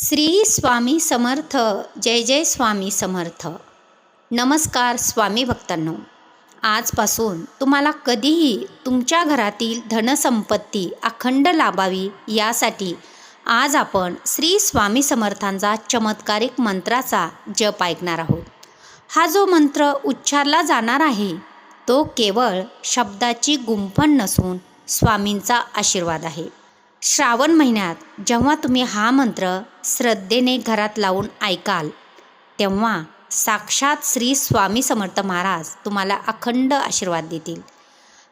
श्री स्वामी समर्थ. जय जय स्वामी समर्थ. नमस्कार स्वामी भक्तांनो. आजपासून तुम्हाला कधीही तुमच्या घरातील धनसंपत्ती अखंड लाभावी यासाठी आज आपण श्री स्वामी समर्थांचा चमत्कारिक मंत्राचा जप ऐकणार आहोत. हा जो मंत्र उच्चारला जाणार आहे तो केवळ शब्दाची गुंफण नसून स्वामींचा आशीर्वाद आहे. श्रावण महिन्यात जेव्हा तुम्ही हा मंत्र श्रद्धेने घरात लावून ऐकाल तेव्हा साक्षात श्री स्वामी समर्थ महाराज तुम्हाला अखंड आशीर्वाद देतील.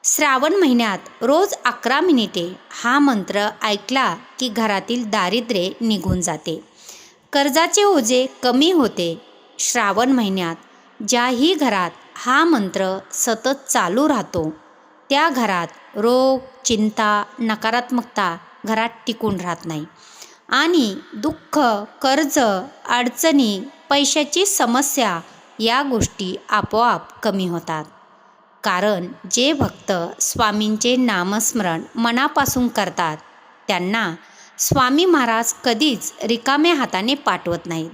श्रावण महिन्यात रोज 11 मिनिटे हा मंत्र ऐकला की घरातील दारिद्र्य निघून जाते, कर्जाचे ओझे कमी होते. श्रावण महिन्यात ज्याही घरात हा मंत्र सतत चालू राहतो त्या घरात रोग, चिंता, नकारात्मकता घरात टिकून राहत नाही आणि दुःख, कर्ज, अडचणी, पैशाची समस्या या गोष्टी आपोआप कमी होतात. कारण जे भक्त स्वामींचे नामस्मरण मनापासून करतात त्यांना स्वामी महाराज कधीच रिकाम्या हाताने पाठवत नाहीत.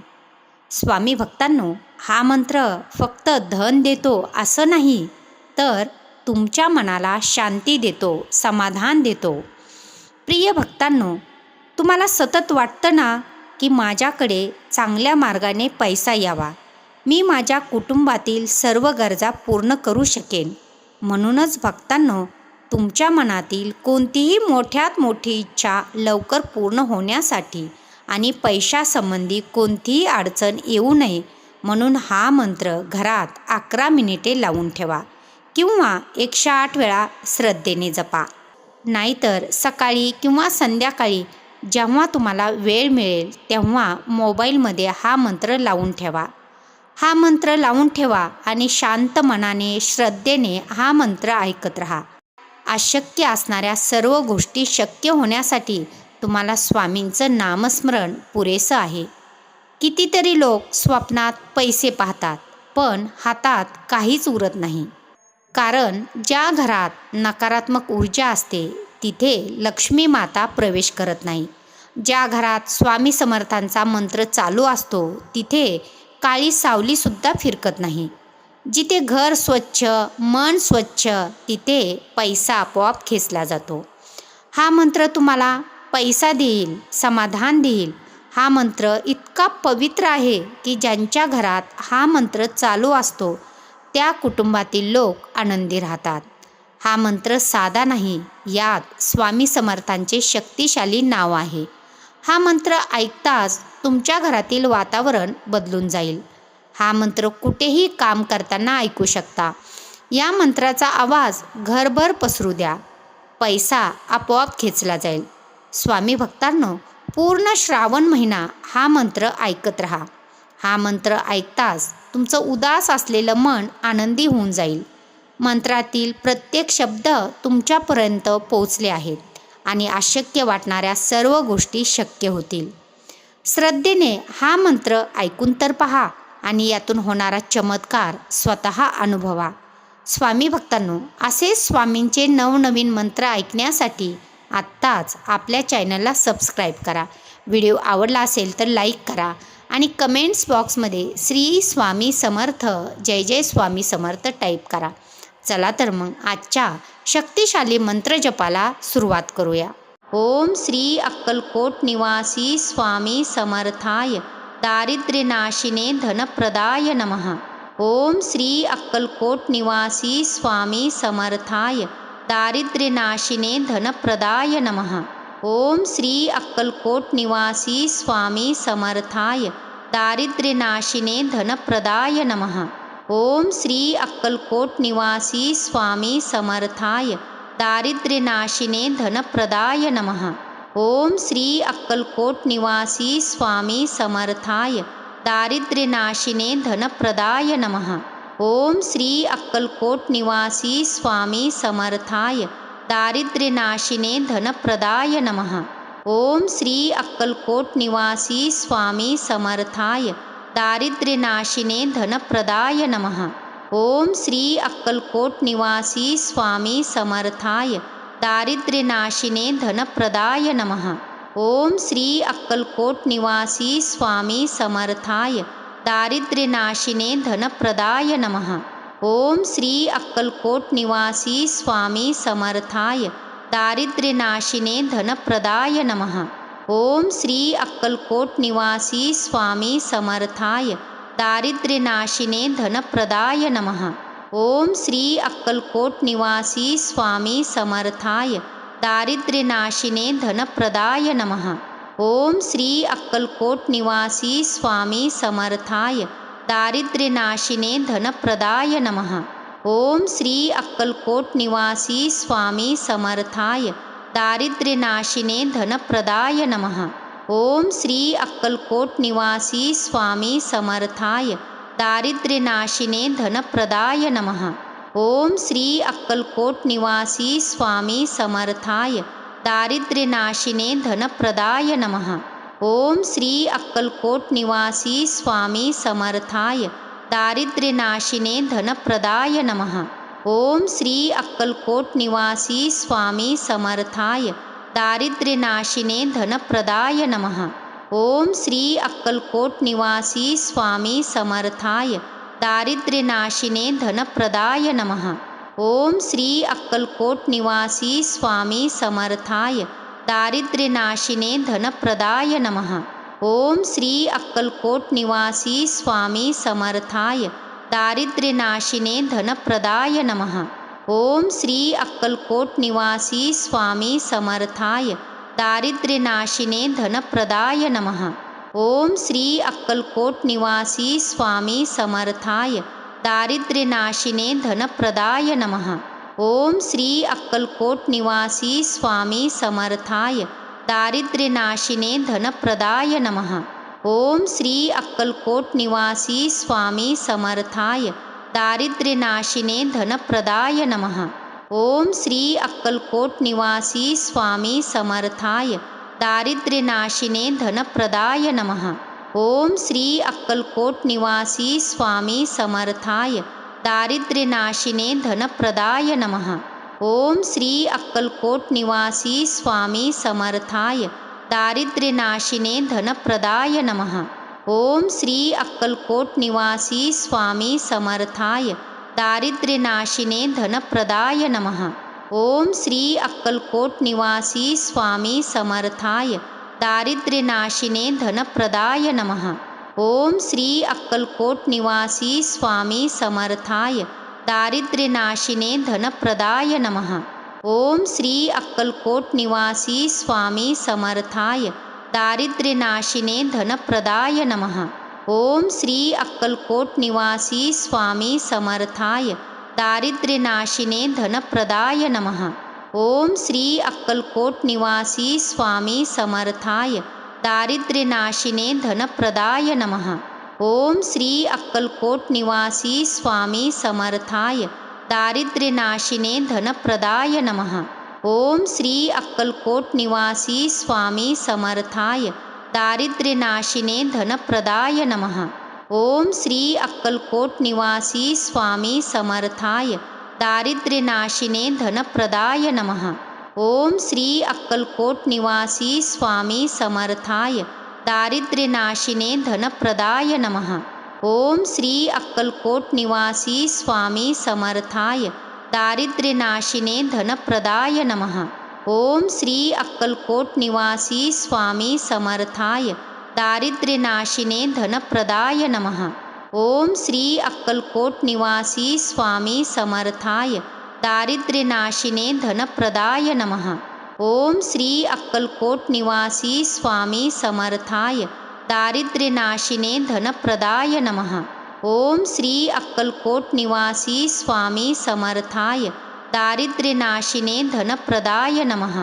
स्वामी भक्तांनो, हा मंत्र फक्त धन देतो असं नाही, तर तुमच्या मनाला शांती देतो, समाधान देतो. प्रिय भक्तांनो, तुम्हाला सतत वाटतं ना की माझ्याकडे चांगल्या मार्गाने पैसा यावा, मी माझ्या कुटुंबातील सर्व गरजा पूर्ण करू शकेन. म्हणूनच भक्तांनो, तुमच्या मनातील कोणतीही मोठ्यात मोठी इच्छा लवकर पूर्ण होण्यासाठी आणि पैशासंबंधी कोणतीही अडचण येऊ नये म्हणून हा मंत्र घरात 11 मिनिटे लावून ठेवा किंवा 108 वेळा श्रद्धेने जपा. नाहीतर सकाळी किंवा संध्याकाळी जेव्हा तुम्हाला वेळ मिळेल तेव्हा मोबाईलमध्ये हा मंत्र लावून ठेवा. हा मंत्र लावून ठेवा आणि शांत मनाने श्रद्धेने हा मंत्र ऐकत राहा. अशक्य असणाऱ्या सर्व गोष्टी शक्य होण्यासाठी तुम्हाला स्वामींचं नामस्मरण पुरेसं आहे. कितीतरी लोक स्वप्नात पैसे पाहतात पण हातात काहीच उरत नाही. कारण ज्या घरात नकारात्मक ऊर्जा असते तिथे लक्ष्मी माता प्रवेश करत नाही. ज्या घरात स्वामी समर्थांचा मंत्र चालू असतो तिथे काळी सावलीसुद्धा फिरकत नाही. जिथे घर स्वच्छ, मन स्वच्छ, तिथे पैसा आपोआप खेचला जातो. हा मंत्र तुम्हाला पैसा देईल, समाधान देईल. हा मंत्र इतका पवित्र आहे की ज्यांच्या घरात हा मंत्र चालू असतो त्या कुटुंबातील लोक आनंदी राहतात. हा मंत्र साधा नाही, यात स्वामी समर्थांचे शक्तिशाली नाव आहे. हा मंत्र ऐकताच तुमच्या घरातील वातावरण बदलून जाईल. हा मंत्र कुठेही काम करताना ऐकू शकता. या मंत्राचा आवाज घरभर पसरू द्या, पैसा आपोआप खेचला जाईल. स्वामी भक्तांनो, पूर्ण श्रावण महिना हा मंत्र ऐकत राहा. हा मंत्र ऐकताच तुमचं उदास असलेलं मन आनंदी होऊन जाईल. मंत्रातील प्रत्येक शब्द तुमच्यापर्यंत पोहोचले आहेत आणि अशक्य वाटणाऱ्या सर्व गोष्टी शक्य होतील. श्रद्धेने हा मंत्र ऐकून तर पहा आणि यातून होणारा चमत्कार स्वतः अनुभवा. स्वामी भक्तांनो, असे स्वामींचे नवनवीन मंत्र ऐकण्यासाठी आत्ताच आपल्या चॅनलला सबस्क्राईब करा. व्हिडिओ आवडला असेल तर लाईक करा आणि कमेंट्स बॉक्समध्ये श्री स्वामी समर्थ, जय जय स्वामी समर्थ टाईप करा. चला तर मग आजच्या शक्तिशाली मंत्रजपाला सुरुवात करूया. ओम श्री अक्कलकोट निवासी स्वामी समर्थाय दारिद्र्यनाशिने धनप्रदाय नमः. ओम श्री अक्कलकोट निवासी स्वामी समर्थाय दारिद्र्यनाशिने धनप्रदाय नमः. ओम श्री अक्कलकोट निवासी स्वामी समर्थाय दारिद्र्यनाशिने धनप्रदाय नमः. ओम श्री अक्कलकोट निवासी स्वामी समर्थाय दारिद्र्यनाशिने धनप्रदाय नमः. ओम श्री अक्कलकोट निवासी स्वामी समर्थाय दारिद्र्यनाशिने धनप्रदाय नमः. ओम श्री अक्कलकोट निवासी स्वामी समर्थाय दारिद्र्यनाशिने धनप्रदाय नमः. ओम श्री अक्कलकोट निवासी स्वामी समर्थाय दारिद्र्यनाशिने धनप्रदाय नमः. ओम श्री अक्कलकोट निवासी स्वामी समर्थाय दारिद्र्यनाशिने धनप्रदाय नमः. ओम श्री अक्कलकोट निवासी स्वामी समर्थाय दारिद्र्यनाशिने धनप्रदाय नमः। ओम श्री अक्कलकोट निवासी स्वामी समर्थाय दारिद्र्यनाशिने धनप्रदाय नमः। ओम श्री अक्कलकोट निवासी स्वामी समर्थाय दारिद्र्यनाशिने धनप्रदाय नमः। ओम श्री अक्कलकोट निवासी स्वामी समर्थाय दारिद्र्यनाशिने धनप्रदाय नमः। ओम श्री अक्कलकोट निवासी स्वामी समर्थाय दारिद्र्यनाशिने धनप्रदाय नमः। ओम श्री अक्कलकोट निवासी स्वामी समर्थाय दारिद्र्यनाशिने धनप्रदाय नमः। ओम श्री अक्कलकोट निवासी स्वामी समर्थाय दारिद्र्यनाशिने धनप्रदाय नमः। ओम श्री अक्कलकोट निवासी स्वामी समर्थाय दारिद्र्यनाशिने धनप्रदाय नमः। ओम श्री अक्कलकोट निवासी स्वामी समर्थाय दारिद्र्यनाशिने धनप्रदाय नमः। ओम श्री अक्कलकोट निवासी स्वामी समर्थाय दारिद्र्यनाशिने धनप्रदाय नमः। ओम श्री अक्कलकोट निवासी स्वामी समर्थाय दारिद्र्यनाशिने धनप्रदाय नमः। ओम श्री अक्कलकोट निवासी स्वामी समर्थाय दारिद्र्यनाशिने धनप्रदाय नमः। ओम श्री अक्कलकोट निवासी स्वामी समर्थाय दारिद्र्यनाशिने धनप्रदाय नमः। ओम श्री अक्कलकोट निवासी स्वामी समर्थाय दारिद्र्यनाशिने धनप्रदाय नमः। ओम श्री अक्कलकोट निवासी स्वामी समर्थाय दारिद्र्यनाशिने धनप्रदाय नमः। ओम श्री अक्कलकोट निवासी स्वामी समर्थाय दारिद्र्यनाशिने धनप्रदाय नमः। ओम श्री अक्कलकोट निवासी स्वामी समर्थाय दारिद्र्यनाशिने धनप्रदाय नमः। ओम श्री अक्कलकोट निवासी स्वामी समर्थाय दारिद्र्यनाशिने धनप्रदाय नमः। ओम श्री अक्कलकोट निवासी स्वामी समर्थाय दारिद्र्यनाशिने धनप्रदाय नमः। ओम श्री अक्कलकोट निवासी स्वामी समर्थाय दारिद्र्यनाशिने धनप्रदाय नमः। ओम श्री अक्कलकोट निवासी स्वामी समर्थाय दारिद्र्यनाशिने धनप्रदाय नमः। ओम श्री अक्कलकोट निवासी स्वामी समर्थाय दारिद्र्यनाशिने धनप्रदाय नमः। ओम श्री अक्कलकोट निवासी स्वामी समर्थाय दारिद्र्यनाशिने धनप्रदाय नमः। ओम श्री अक्कलकोट निवासी स्वामी समर्थाय दारिद्र्यनाशिने धनप्रदाय नमः। ओम श्री अक्कलकोट निवासी स्वामी समर्थाय दारिद्र्यनाशिने धनप्रदाय नमः। ओम श्री अक्कलकोट निवासी स्वामी समर्थाय दारिद्र्यनाशिने धनप्रदाय नमः। ओम श्री अक्कलकोट निवासी स्वामी समर्थाय दारिद्र्यनाशिने धनप्रदाय नमः। ओम श्री अक्कलकोट निवासी स्वामी समर्थाय दारिद्र्यनाशिने धनप्रदाय नमः। ओम श्री अक्कलकोट निवासी स्वामी समर्थाय दारिद्र्यनाशिने धनप्रदाय नमः। ओम श्री अक्कलकोट निवासी स्वामी समर्थाय दारिद्र्यनाशिने धनप्रदाय नमः। ओम श्री अक्कलकोट निवासी स्वामी समर्थाय दारिद्र्यनाशिने धनप्रदाय नमः। ओम श्री अक्कलकोट निवासी स्वामी समर्थाय दारिद्र्यनाशिने धनप्रदाय नमः। ओम श्री अक्कलकोट निवासी स्वामी समर्थाय दारिद्र्यनाशिने धनप्रदाय नमः। ओम श्री अक्कलकोट निवासी स्वामी समर्थाय दारिद्र्यनाशिने धनप्रदाय नमः। ओम श्री अक्कलकोट निवासी स्वामी समर्थाय दारिद्र्यनाशिने धनप्रदाय नमः।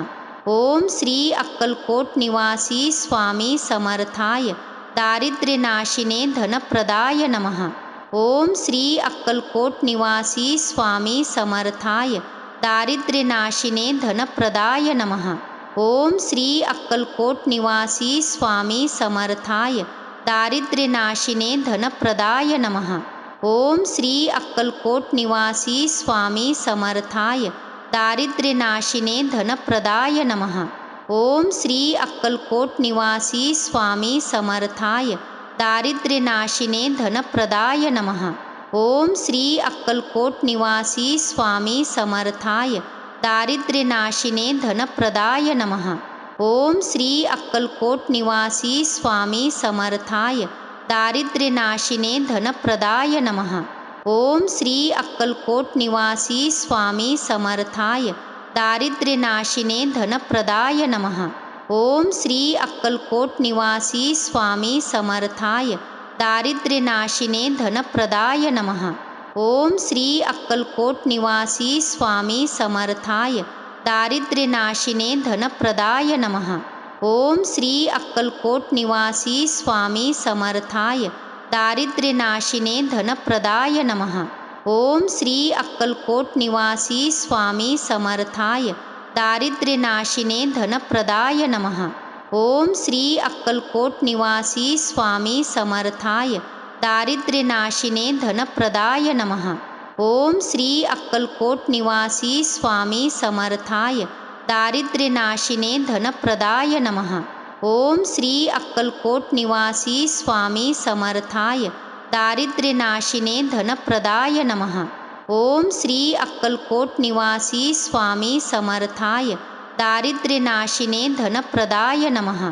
ओम श्री अक्कलकोट निवासी स्वामी समर्थाय दारिद्र्यनाशिने धनप्रदाय नमः। ओम श्री अक्कलकोट निवासी स्वामी समर्थाय दारिद्र्यनाशिने धनप्रदाय नमः। ओम श्री अक्कलकोट निवासी स्वामी समर्थाय दारिद्र्यनाशिने धनप्रदाय नमः। ओम श्री अक्कलकोट निवासी स्वामी समर्थाय दारिद्र्यनाशिने धनप्रदाय नमः। ओम श्री अक्कलकोट निवासी स्वामी समर्थाय दारिद्र्यनाशिने धनप्रदाय नमः। ओम श्री अक्कलकोट निवासी स्वामी समर्थाय दारिद्र्यनाशिने धनप्रदाय नमः। ओम श्री अक्कलकोट निवासी स्वामी समर्थाय दारिद्र्यनाशिने धनप्रदाय नमः। ओम श्री अक्कलकोट निवासी स्वामी समर्थाय दारिद्र्यनाशिने धनप्रदाय नमः। ओम श्री अक्कलकोट निवासी स्वामी समर्थाय दारिद्र्यनाशिने धनप्रदाय नमः। ओम श्री अक्कलकोट निवासी स्वामी समर्थाय दारिद्र्यनाशिने धनप्रदाय नमः। ओम श्री अक्कलकोट निवासी स्वामी समर्थाय दारिद्र्यनाशिने धनप्रदाय नमः। ओम श्री अक्कलकोट निवासी स्वामी समर्थाय दारिद्र्यनाशिने धनप्रदाय नमः। ओम श्री अक्कलकोट निवासी स्वामी समर्थाय दारिद्र्यनाशिने धनप्रदाय नमः। ओम श्री अक्कलकोट निवासी स्वामी समर्थाय दारिद्र्यनाशिने धनप्रदाय नमः। ओम श्री अक्कलकोट निवासी स्वामी समर्थाय दारिद्र्यनाशिने धनप्रदाय नमः। ओम श्री अक्कलकोट निवासी स्वामी समर्थाय दारिद्र्यनाशिने धनप्रदाय नमः।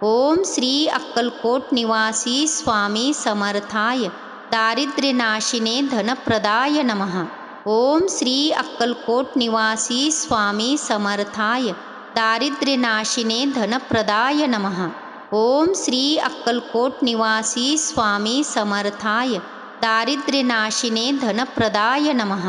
ओम श्री अक्कलकोट निवासी स्वामी समर्थाय दारिद्र्यनाशिने धनप्रदाय नमः। ओम श्री अक्कलकोट निवासी स्वामी समर्थाय दारिद्र्यनाशिने धनप्रदाय नमः। ओम श्री अक्कलकोट निवासी स्वामी समर्थाय दारिद्र्यनाशिने धनप्रदाय नमः।